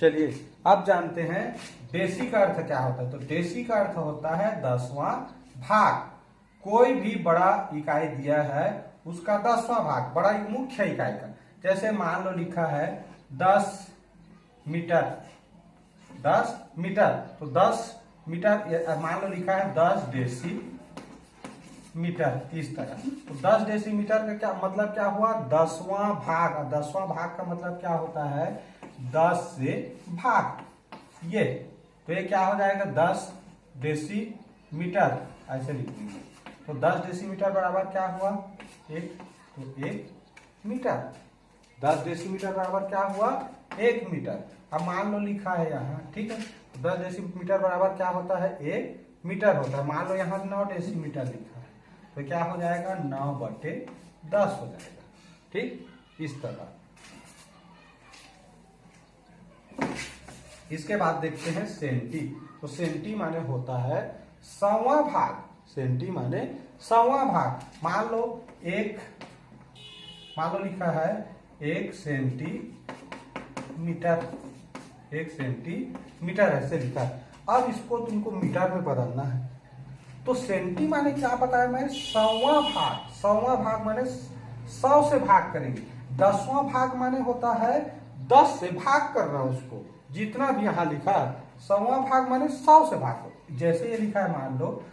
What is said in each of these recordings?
चलिए अब जानते हैं डेसी का अर्थ क्या होता है। तो डेसी का अर्थ होता है 10वां भाग। कोई भी बड़ा इकाई दिया है उसका 10वां भाग, बड़ा मुख्य इकाई का। जैसे मान लो लिखा है 10 मीटर, 10 मीटर, तो 10 मीटर मान लो लिखा है 10 डेसी मीटर, इस तरह। तो 10 डेसीमीटर का क्या मतलब क्या हुआ, 10वां भाग। 10वां भाग का मतलब क्या होता है, 10 से भाग ये। तो ये क्या हो जाएगा 10 डेसीमीटर, ऐसे लिखेंगे। तो 10 डेसीमीटर बराबर क्या हुआ, एक, तो 1 मीटर। 10 डेसीमीटर बराबर क्या हुआ, 1 मीटर। अब मान लो लिखा है यहाँ, ठीक है, तो 10 डेसीमीटर बराबर क्या होता है, 1 मीटर होता है। मान लो यहाँ 9 डेसीमीटर लिखा है, तो क्या हो जाएगा 9/10 हो जाएगा। ठीक, इस तरह। इसके बाद देखते हैं सेंटी। तो सेंटी माने होता है 100वां भाग। सेंटी माने 100वां भाग। मान लो लिखा है 1 सेंटीमीटर, 1 सेंटीमीटर ऐसे लिखा है। अब इसको तुमको मीटर में बदलना है। तो सेंटी माने क्या बताया मैं, 100वां भाग। 100वां भाग माने 100 से भाग करेंगे। 10वां भाग माने होता है 10 से भाग करना उसको, जितना भी यहाँ लिखा है। 100वां भाग माने 100 से भाग करो। जैसे ये लिखा है मान लो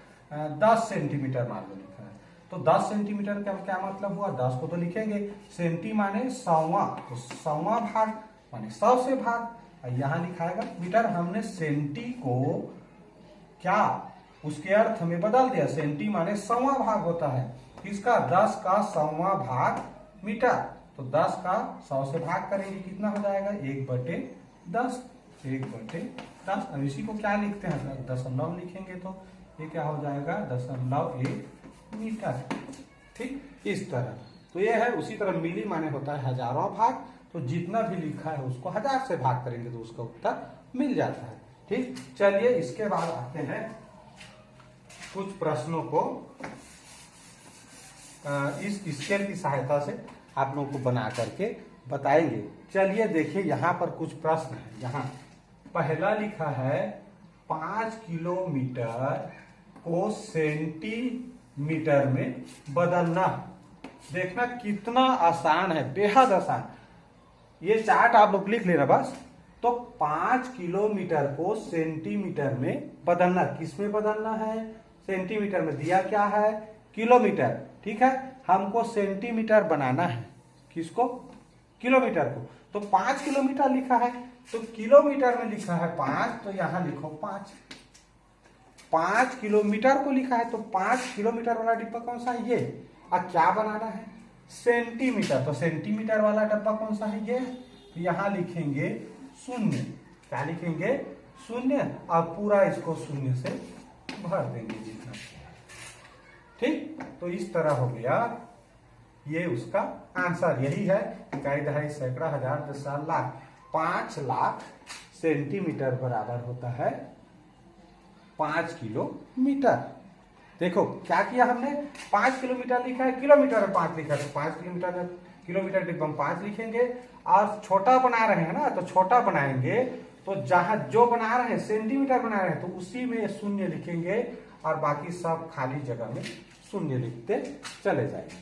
10 सेंटीमीटर मान लो लिखा है, तो 10 सेंटीमीटर का क्या मतलब हुआ, 10 को तो लिखेंगे। सेंटी माने 100वां, तो 100वां भाग माने 100 से भाग। यहाँ लिखाएगा मीटर। हमने सेंटी को क्या उसके अर्थ में बदल दिया। सेंटी माने 100वां भाग होता है। किसका, 10 का 100वां भाग मीटर। तो 10 का 100 से भाग करेंगे, कितना हो जाएगा, 1/10, 1/10। अब इसी को क्या लिखते हैं, दशमलव लिखेंगे, तो ये क्या हो जाएगा 0.1 मीटर। ठीक, इस तरह। तो ये है। उसी तरह मिली माने होता है हजारों भाग। तो जितना भी लिखा है उसको 1000 से भाग करेंगे तो उसका उत्तर मिल जाता है। ठीक, चलिए इसके बाद आते हैं कुछ प्रश्नों को इस स्केल की सहायता से आप लोगों को बना करके बताएंगे। चलिए देखिए यहाँ पर कुछ प्रश्न है। यहाँ पहला लिखा है 5 किलोमीटर को सेंटीमीटर में बदलना। देखना कितना आसान है, बेहद आसान। ये चार्ट आप लोग लिख लेना बस। तो 5 किलोमीटर को सेंटीमीटर में बदलना, किस में बदलना है, सेंटीमीटर में। दिया क्या है, किलोमीटर। ठीक है, हमको सेंटीमीटर बनाना है, किसको, किलोमीटर को। तो 5 किलोमीटर लिखा है, तो किलोमीटर में लिखा है 5, तो यहां लिखो 5। 5 किलोमीटर को लिखा है, तो 5 किलोमीटर वाला डिब्बा कौन सा है, ये। अब क्या बनाना है, सेंटीमीटर। तो सेंटीमीटर वाला डब्बा कौन सा है, ये। तो यहां लिखेंगे 0। क्या लिखेंगे, 0। और पूरा इसको 0 से भर देंगे जितना। ठीक, तो इस तरह हो गया। ये उसका आंसर यही है। इकाई, दहाई, सैकड़ा, हजार, 10, लाख। 5 लाख सेंटीमीटर बराबर होता है 5 किलोमीटर। देखो क्या किया हमने, 5 किलोमीटर लिखा है, किलोमीटर में 5 लिखा है, तो 5 किलोमीटर में किलोमीटर डिब्बा में 5 लिखेंगे। और छोटा बना रहे हैं ना, तो छोटा बनाएंगे, तो जहां जो बना रहे हैं सेंटीमीटर बना रहे हैं, तो उसी में 0 लिखेंगे और बाकी सब खाली जगह में 0 लिखते चले जाएंगे।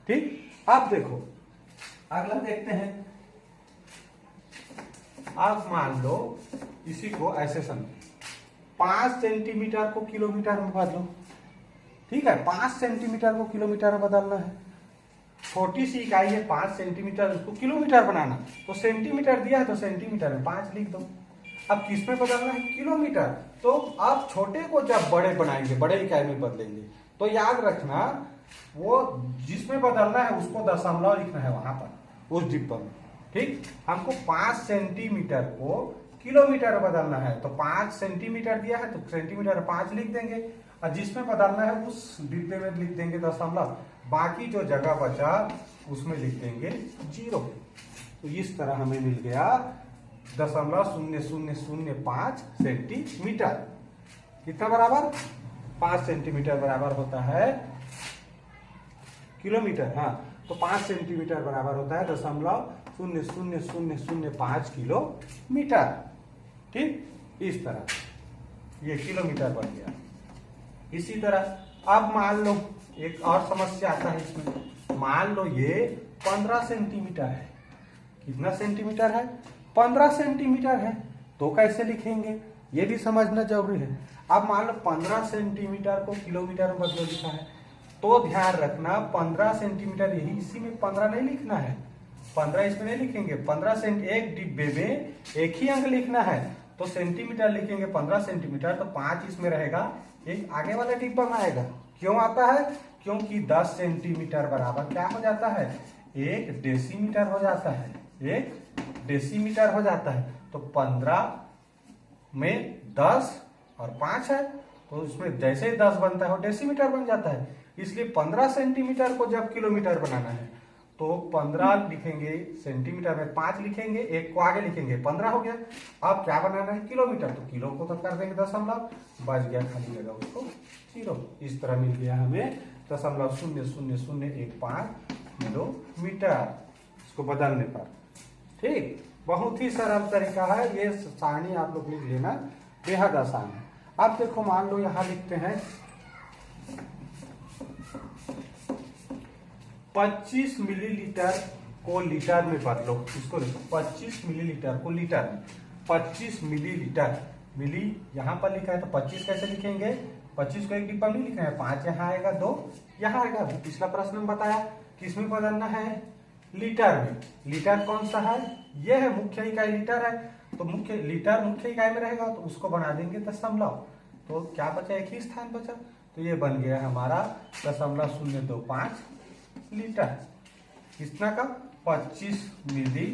ठीक, अब देखो अगला देखते हैं। अब मान लो इसी को ऐसे समझो, 5 सेंटीमीटर को किलोमीटर में बदलो। ठीक है, 5 सेंटीमीटर को किलोमीटर में बदलना है। छोटी सी इकाई है 5 सेंटीमीटर, उसको किलोमीटर बनाना। तो सेंटीमीटर दिया है, तो सेंटीमीटर में 5 लिख दो। अब किस में बदलना है, किलोमीटर। तो अब छोटे को जब बड़े बनाएंगे, बड़े इकाई में बदलेंगे, तो याद रखना वो जिसमें बदलना है उसको दशमलव लिखना है वहां पर, उस डिब्बा में। ठीक, हमको 5 सेंटीमीटर को किलोमीटर बदलना है, तो 5 सेंटीमीटर दिया है, तो सेंटीमीटर 5 लिख देंगे। और जिसमें बदलना है उस डिब्बे में लिख देंगे दशमलव। बाकी जो जगह बचा उसमें लिख देंगे 0। तो इस तरह हमें मिल गया 0.0005 सेंटीमीटर। कितना बराबर, 5 सेंटीमीटर बराबर होता है किलोमीटर। हाँ, तो 5 सेंटीमीटर बराबर होता है 0.0005 किलोमीटर। ठीक, इस तरह ये किलोमीटर बन गया। इसी तरह अब मान लो एक और समस्या आता है इसमें, मान लो ये 15 सेंटीमीटर है। कितना सेंटीमीटर है? 15 सेंटीमीटर है। तो कैसे लिखेंगे ये भी समझना जरूरी है। अब मान लो 15 सेंटीमीटर को किलोमीटर में बदलो लिखा है, तो ध्यान रखना 15 सेंटीमीटर यही इसी में 15 नहीं लिखना है, 15 इसमें नहीं लिखेंगे। 15 सेंट एक डिब्बे में एक ही अंक लिखना है, तो सेंटीमीटर लिखेंगे 15 सेंटीमीटर, तो 5 इसमें रहेगा, एक आगे वाला डिब्बा में आएगा। क्यों आता है? क्योंकि 10 सेंटीमीटर बराबर क्या हो जाता है? 1 डेसीमीटर हो जाता है, 1 डेसीमीटर हो जाता है। तो 15 में 10 और 5 है, तो उसमें जैसे ही 10 बनता है वो डेसीमीटर बन जाता है। इसलिए 15 सेंटीमीटर को जब किलोमीटर बनाना है तो 15 लिखेंगे, सेंटीमीटर में 5 लिखेंगे, एक को आगे लिखेंगे, 15 हो गया। अब क्या बनाना है? किलोमीटर, तो किलो को तो कर देंगे दशमलव, बच गया खाली जगह उसको 0। इस तरह मिल गया हमें 0.0005 किलोमीटर, इसको बदलने पर। ठीक, बहुत ही सरल तरीका है, ये सारणी आप लोग लिख लेना, बेहद आसान है। अब देखो मान लो यहां लिखते हैं 25 मिलीलीटर को लीटर में बदलो, इसको लिखो 25 मिलीलीटर को लीटर में। 25 मिलीलीटर, मिली यहां पर लिखा है तो 25 कैसे लिखेंगे? 25 को एक डिब्बा में लिखना है, 5 यहाँ आएगा, 2 यहाँ आएगा। पिछला प्रश्न में बताया किसमें बदलना है? लीटर में। लीटर कौन सा है? यह है, मुख्य इकाई लीटर है, तो मुख्य लीटर मुख्य इकाई में रहेगा, तो उसको बना देंगे दशमलव, तो क्या बचा? एक ही स्थान बचा, तो ये बन गया हमारा 0.025 लीटर। कितना का? 25 मिली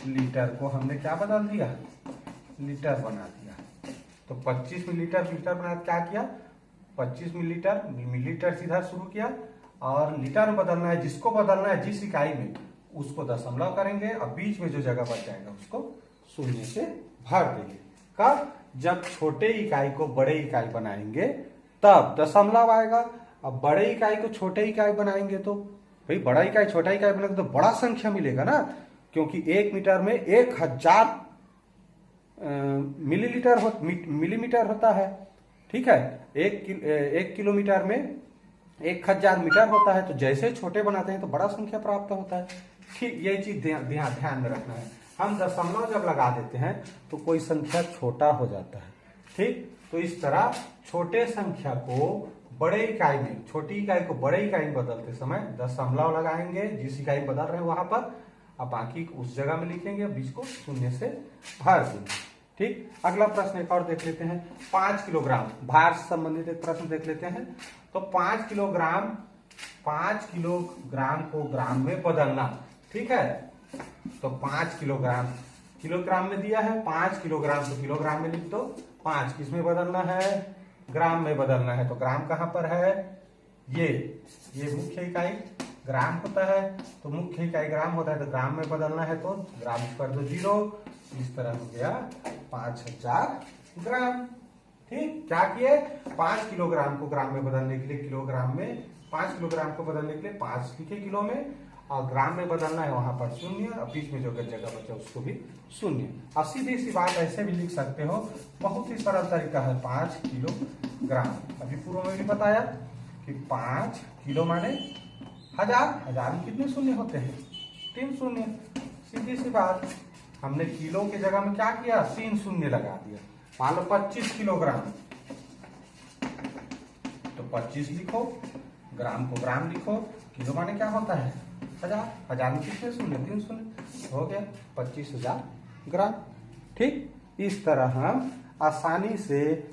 लीटर को हमने क्या बदल दिया? लीटर बना दिया। तो 25 मिलीलीटर लीटर बना क्या किया? 25 मिलीलीटर, मिलीलीटर सीधा शुरू किया और लीटर में बदलना है, जिसको बदलना है जिस इकाई में उसको दशमलव करेंगे और बीच में जो जगह बच जाएगा उसको शून्य से भर देंगे। कब? जब छोटे इकाई को बड़े इकाई बनाएंगे तब दशमलव आएगा। अब बड़े इकाई को छोटे इकाई बनाएंगे तो भाई बड़ा इकाई छोटा इकाई बनाएंगे तो बड़ा संख्या मिलेगा ना, क्योंकि 1 मीटर में 1000 मिलीमीटर होता है। ठीक है, 1 किलोमीटर में 1000 मीटर होता है, तो जैसे छोटे बनाते हैं तो बड़ा संख्या प्राप्त होता है। ठीक, ये चीज ध्यान में रखना है। हम दशमलव जब लगा देते हैं तो कोई संख्या छोटा हो जाता है। ठीक, तो इस तरह छोटे संख्या को बड़े इकाई में, छोटी इकाई को बड़े इकाई में बदलते समय दशमलव लगाएंगे जिस इकाई बदल रहे हैं वहां पर, अब बाकी उस जगह में लिखेंगे, बीच को शून्य से भर देंगे। ठीक, अगला प्रश्न एक और देख लेते हैं। 5 किलोग्राम भार से संबंधित एक प्रश्न देख लेते हैं। तो 5 किलोग्राम को ग्राम में बदलना। ठीक है, तो 5 किलोग्राम, किलोग्राम में दिया है 5 किलोग्राम, तो किलोग्राम में लिख दो। 5 किसमें बदलना है? ग्राम में बदलना है। तो ग्राम कहां पर है? ये मुख्य इकाई ग्राम होता है, तो मुख्य इकाई ग्राम होता है, तो ग्राम में बदलना है तो ग्राम कर दो 0। इस तरह हो गया 5000 ग्राम। ठीक, क्या किए? 5 किलोग्राम को ग्राम में बदलने के लिए किलोग्राम में, 5 किलोग्राम को बदलने के लिए 5 लिखे किलो में, और ग्राम में बदलना है वहां पर 0, और बीच में जो जगह बचा उसको भी 0। अब सीधी सी बात ऐसे भी लिख सकते हो, बहुत ही सरल तरीका है। 5 किलोग्राम, अभी पूर्व में भी बताया कि 5 किलो माने 1000, 1000 में कितने शून्य होते हैं? 3 शून्य। सीधी सी बात, हमने किलो की जगह में क्या किया? 3 शून्य लगा दिया। मान लो 25 किलोग्राम, तो 25 लिखो, ग्राम को ग्राम लिखो, किलो माने क्या होता है? 1000, 1000 में कितने शून्य? 3 शून्य, हो गया 25,000 ग्राम। ठीक, इस तरह हम आसानी से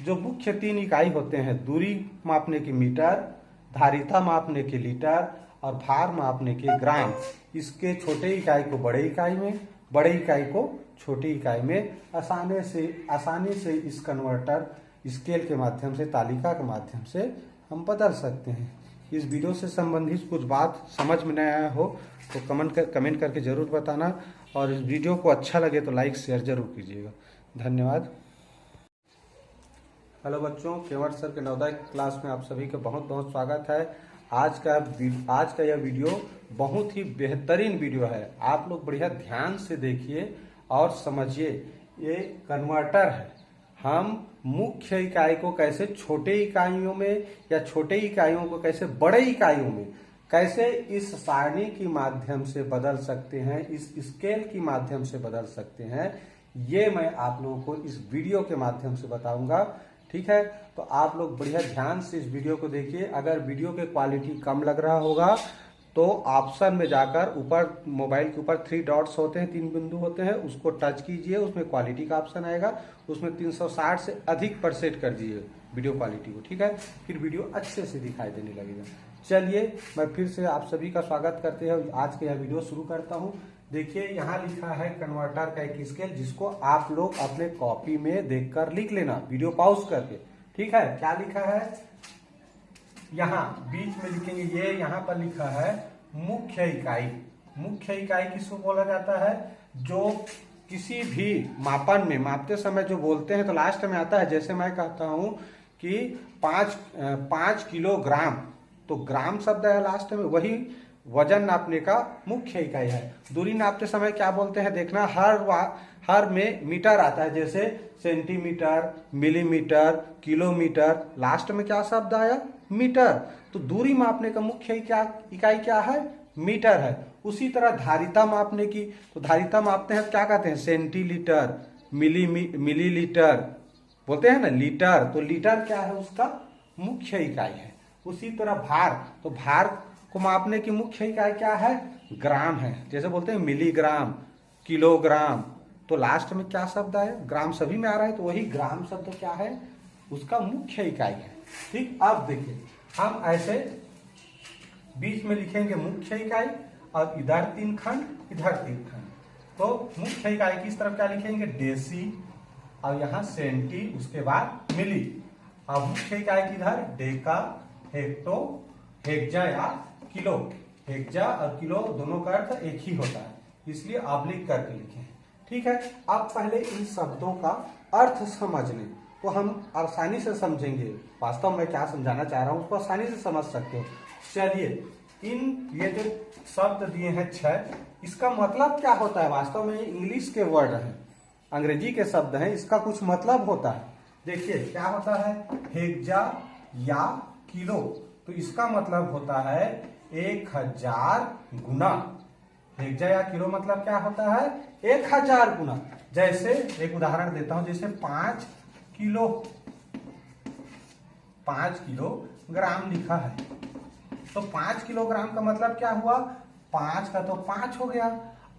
जो मुख्य 3 इकाई होते हैं, दूरी मापने की मीटर, धारिता मापने के लीटर और भार मापने के ग्राम, इसके छोटे इकाई को बड़े इकाई में, बड़े इकाई को छोटी इकाई में आसानी से इस कन्वर्टर स्केल के माध्यम से, तालिका के माध्यम से हम बदल सकते हैं। इस वीडियो से संबंधित कुछ बात समझ में न आया हो तो कमेंट करके जरूर बताना, और इस वीडियो को अच्छा लगे तो लाइक शेयर जरूर कीजिएगा। धन्यवाद। हेलो बच्चों, केवट सर के नवोदय क्लास में आप सभी का बहुत बहुत स्वागत है। आज का यह वीडियो बहुत ही बेहतरीन वीडियो है। आप लोग बढ़िया ध्यान से देखिए और समझिए। ये कन्वर्टर है। हम मुख्य इकाई को कैसे छोटे इकाइयों में या छोटे इकाइयों को कैसे बड़े इकाइयों में कैसे इस सारणी के माध्यम से बदल सकते हैं, इस स्केल के माध्यम से बदल सकते हैं, ये मैं आप लोगों को इस वीडियो के माध्यम से बताऊंगा। ठीक है, तो आप लोग बढ़िया ध्यान से इस वीडियो को देखिए। अगर वीडियो की क्वालिटी कम लग रहा होगा तो ऑप्शन में जाकर ऊपर मोबाइल के ऊपर 3 डॉट्स होते हैं, 3 बिंदु होते हैं, उसको टच कीजिए। उसमें क्वालिटी का ऑप्शन आएगा, उसमें 360 से अधिक पर सेट कर दीजिए वीडियो क्वालिटी को। ठीक है, फिर वीडियो अच्छे से दिखाई देने लगेगा। चलिए, मैं फिर से आप सभी का स्वागत करते हैं। आज का यह वीडियो शुरू करता हूं। देखिए, यहाँ लिखा है कन्वर्टर का एक स्केल, जिसको आप लोग अपने कॉपी में देखकर लिख लेना, वीडियो पॉज करके। ठीक है, क्या लिखा है? यहाँ बीच में लिखेंगे, ये यहाँ पर लिखा है मुख्य इकाई। मुख्य इकाई किसको बोला जाता है? जो किसी भी मापन में मापते समय जो बोलते हैं तो लास्ट में आता है। जैसे मैं कहता हूं कि 5 किलोग्राम, तो ग्राम शब्द है लास्ट में, वही वजन नापने का मुख्य इकाई है। दूरी नापते समय क्या बोलते हैं देखना, हर में मीटर आता है, जैसे सेंटीमीटर, मिलीमीटर, किलोमीटर, लास्ट में क्या शब्द आया? मीटर। तो दूरी मापने का मुख्य इकाई क्या है? मीटर है। उसी तरह धारिता मापने की, तो धारिता मापते हैं क्या कहते हैं? सेंटीलीटर, मिलीलीटर बोलते हैं ना, लीटर। तो लीटर क्या है? उसका मुख्य इकाई है। उसी तरह भार, तो भार को मापने की मुख्य इकाई क्या है? ग्राम है। जैसे बोलते हैं मिलीग्राम, किलोग्राम, तो लास्ट में क्या शब्द आया? ग्राम सभी में आ रहा है, तो वही ग्राम शब्द क्या है? उसका मुख्य इकाई है। ठीक, अब देखिए, हम ऐसे बीच में लिखेंगे मुख्य इकाई और इधर 3 खंड, इधर 3 खंड। तो मुख्य इकाई की इस तरफ क्या लिखेंगे? डेसी, और यहाँ सेंटी, उसके बाद मिली। अब मुख्य इकाई की इधर डेका, हेक्टो, हेक्जा या किलो। हेक्जा और किलो दोनों का अर्थ एक ही होता है, इसलिए ऑब्लिक करके लिखे। ठीक है, अब पहले इन शब्दों का अर्थ समझ लें तो हम आसानी से समझेंगे। वास्तव में क्या समझाना चाह रहा हूं उसको आसानी से समझ सकते हो। चलिए, ये जो शब्द दिए हैं 6, इसका मतलब क्या होता है? वास्तव में इंग्लिश के वर्ड हैं, अंग्रेजी के शब्द हैं, इसका कुछ मतलब होता है। देखिए क्या होता है? हेक्जा या किलो, तो इसका मतलब होता है 1000 गुना। हेक्जा या किलो मतलब क्या होता है? 1000 गुना। जैसे एक उदाहरण देता हूं, जैसे 5 किलोग्राम लिखा है, तो 5 किलोग्राम का मतलब क्या हुआ? 5 का तो 5 हो गया,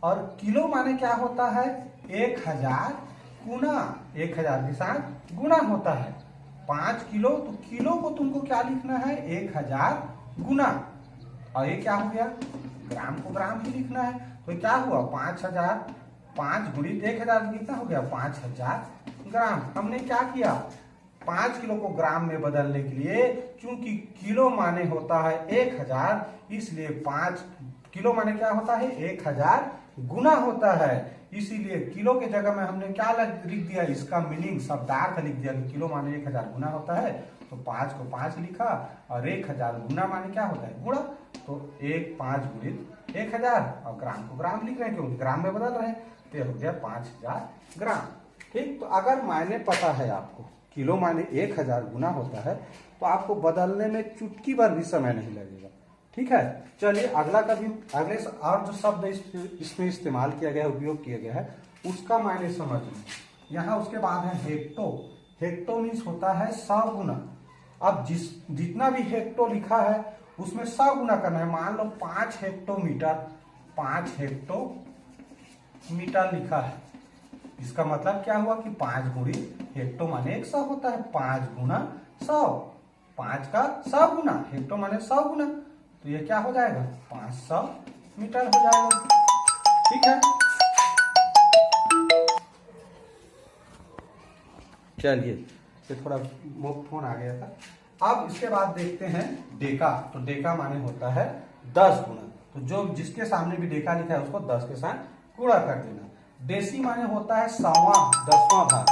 और किलो माने क्या होता है? 1000 गुना। 1000 के साथ गुना होता है। 5 किलो, तो किलो को तुमको क्या लिखना है? 1000 गुना। और ये क्या हो गया? ग्राम को ग्राम ही लिखना है। तो क्या हुआ? 5000, 5 गुणित 1000 कितना हो गया? 5000 ग्राम। हमने क्या किया? 5 किलो को ग्राम में बदलने के लिए, चूंकि किलो माने होता है 1000, इसलिए 5 किलो माने क्या होता है? 1000 गुना होता है। इसीलिए किलो के जगह में हमने क्या लिख दिया? इसका मीनिंग शब्दार्थ लिख दिया कि किलो माने 1000 गुना होता है, तो 5 को 5 लिखा, और 1000 गुना माने क्या होता है? गुणा। तो 5 गुणित 1000, और ग्राम को ग्राम लिख रहे हैं क्योंकि ग्राम में बदल रहे हैं, तो ये हो गया 5000 ग्राम। ठीक, तो अगर मायने पता है आपको, किलो माने 1000 गुना होता है, तो आपको बदलने में चुटकी भर भी समय नहीं लगेगा। ठीक है, चलिए अगले और जो शब्द इसमें इस्तेमाल किया गया है, उपयोग किया गया है, उसका मायने समझ लें। यहाँ उसके बाद है हेक्टो। हेक्टो मीन्स होता है 100 गुना। अब जितना भी हेक्टो लिखा है उसमें 100 गुना करना है। मान लो 5 हेक्टोमीटर, 5 हेक्टोमीटर लिखा है, इसका मतलब क्या हुआ कि 5 गुणी हेक्टो माने 100 होता है। 5 गुना 100, 5 का 100 गुना, हेक्टो माने 100 गुना, तो ये क्या हो जाएगा? 500 मीटर हो जाएगा। ठीक है, चलिए, ये थोड़ा फोन आ गया था। अब इसके बाद देखते हैं डेका। तो डेका माने होता है 10 गुना। तो जो जिसके सामने भी डेका लिखा है उसको 10 के साथ गुणा कर देना। डेसी माने होता है 100वां, 10वां भाग।